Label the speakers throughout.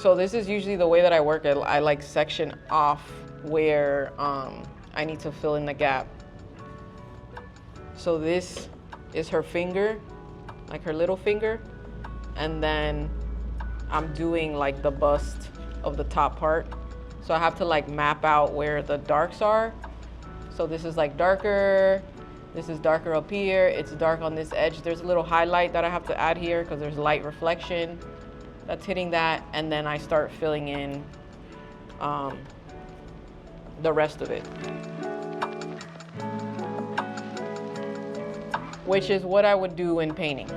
Speaker 1: So this is usually the way that I work. I like section off where I need to fill in the gap. So this is her finger, like her little finger. And then I'm doing like the bust of the top part. So I have to like map out where the darks are. So this is like darker. This is darker up here. It's dark on this edge. There's a little highlight that I have to add here because there's light reflection that's hitting that. And then I start filling in the rest of it, which is what I would do in painting.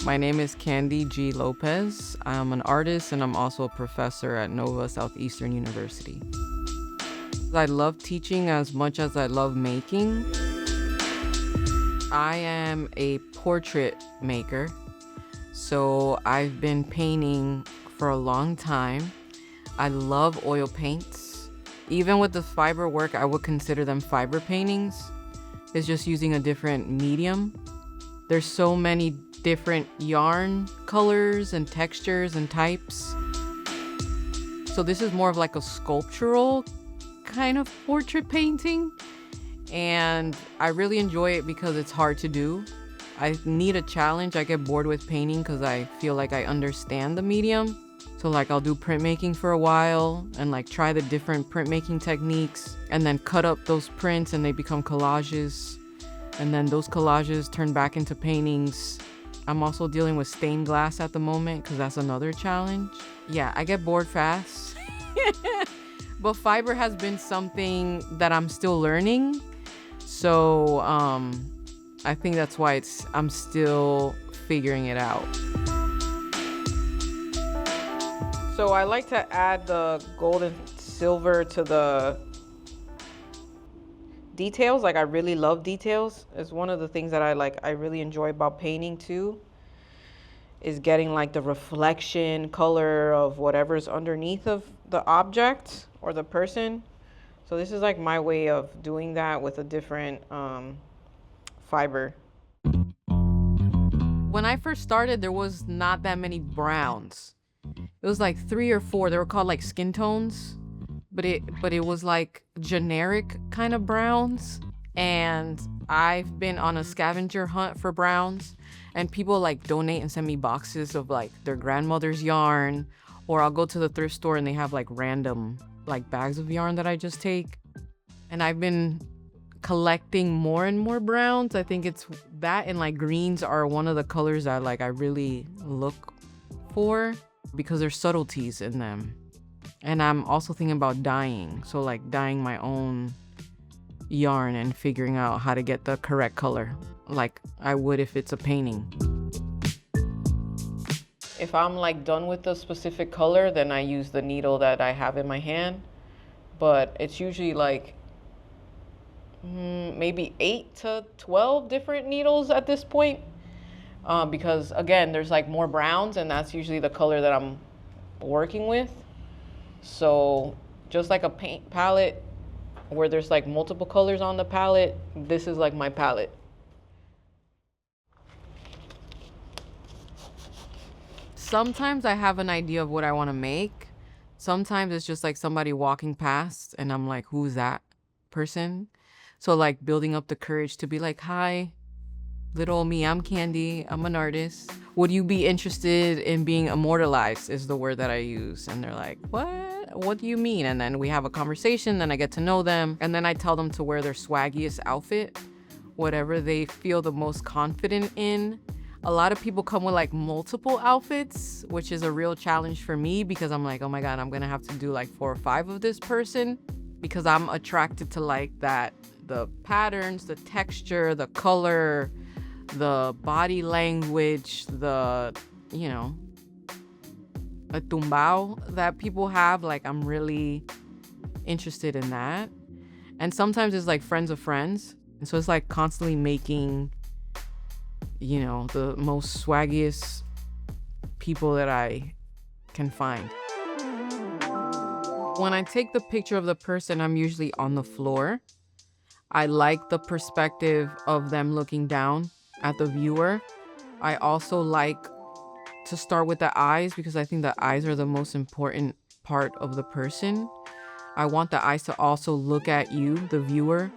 Speaker 1: My name is Kandy G. Lopez. I'm an artist and I'm also a professor at Nova Southeastern University. I love teaching as much as I love making. I am a portrait maker, so I've been painting for a long time. I love oil paints. Even with the fiber work, I would consider them fiber paintings. It's just using a different medium. There's so many different yarn colors and textures and types. So this is more of like a sculptural kind of portrait painting. And I really enjoy it because it's hard to do. I need a challenge. I get bored with painting because I feel like I understand the medium. So like I'll do printmaking for a while and like try the different printmaking techniques and then cut up those prints and they become collages. And then those collages turn back into paintings. I'm also dealing with stained glass at the moment because that's another challenge. Yeah, I get bored fast. But fiber has been something that I'm still learning. So I think that's why I'm still figuring it out. So I like to add the gold and silver to the details. Like I really love details. It's one of the things that I really enjoy about painting too, is getting like the reflection color of whatever's underneath of the object or the person. So this is like my way of doing that with a different fiber. When I first started, there was not that many browns. It was like 3 or 4. They were called like skin tones, but it was like generic kind of browns. And I've been on a scavenger hunt for browns, and people like donate and send me boxes of like their grandmother's yarn, or I'll go to the thrift store and they have like random like bags of yarn that I just take. And I've been collecting more and more browns. I think it's that, and like greens are one of the colors that like I really look for because there's subtleties in them. And I'm also thinking about dyeing. So like dyeing my own yarn and figuring out how to get the correct color like I would if it's a painting. If I'm like done with the specific color, then I use the needle that I have in my hand. But it's usually like maybe 8 to 12 different needles at this point. Because again, there's like more browns and that's usually the color that I'm working with. So just like a paint palette where there's like multiple colors on the palette, this is like my palette. Sometimes I have an idea of what I want to make. Sometimes it's just like somebody walking past and I'm like, who's that person? So like building up the courage to be like, hi, little me, I'm Kandy, I'm an artist. Would you be interested in being immortalized is the word that I use. And they're like, what do you mean? And then we have a conversation, then I get to know them. And then I tell them to wear their swaggiest outfit, whatever they feel the most confident in. A lot of people come with like multiple outfits, which is a real challenge for me because I'm like, oh my God, I'm gonna have to do like 4 or 5 of this person because I'm attracted to like that, the patterns, the texture, the color, the body language, the, you know, a tumbao that people have. Like I'm really interested in that. And sometimes it's like friends of friends. And so it's like constantly making, you know, the most swaggiest people that I can find. When I take the picture of the person, I'm usually on the floor. I like the perspective of them looking down at the viewer. I also like to start with the eyes because I think the eyes are the most important part of the person. I want the eyes to also look at you, the viewer.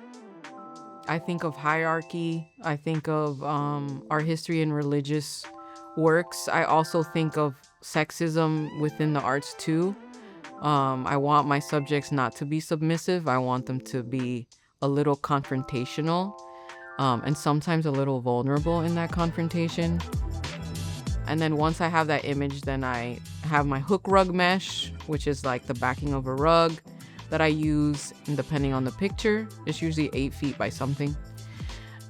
Speaker 1: I think of hierarchy. I think of art history and religious works. I also think of sexism within the arts too. I want my subjects not to be submissive. I want them to be a little confrontational, and sometimes a little vulnerable in that confrontation. And then once I have that image, then I have my hook rug mesh, which is like the backing of a rug that I use, and depending on the picture. It's usually 8 feet by something,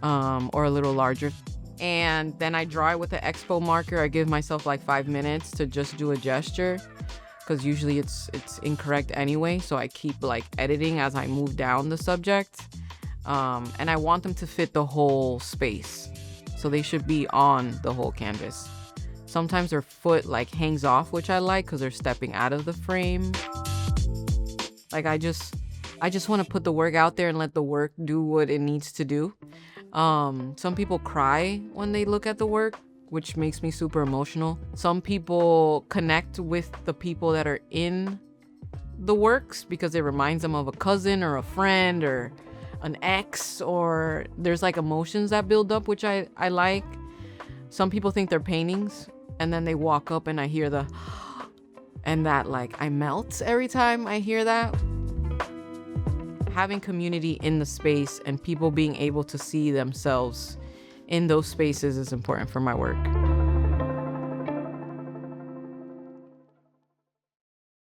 Speaker 1: or a little larger. And then I draw it with the expo marker. I give myself like 5 minutes to just do a gesture, because usually it's incorrect anyway. So I keep like editing as I move down the subject. And I want them to fit the whole space. So they should be on the whole canvas. Sometimes their foot like hangs off, which I like because they're stepping out of the frame. Like I just want to put the work out there and let the work do what it needs to do. Some people cry when they look at the work, which makes me super emotional. Some people connect with the people that are in the works because it reminds them of a cousin or a friend or an ex, or there's like emotions that build up, which I like. Some people think they're paintings, and then they walk up and I hear the and that, like, I melt every time I hear that. Having community in the space and people being able to see themselves in those spaces is important for my work.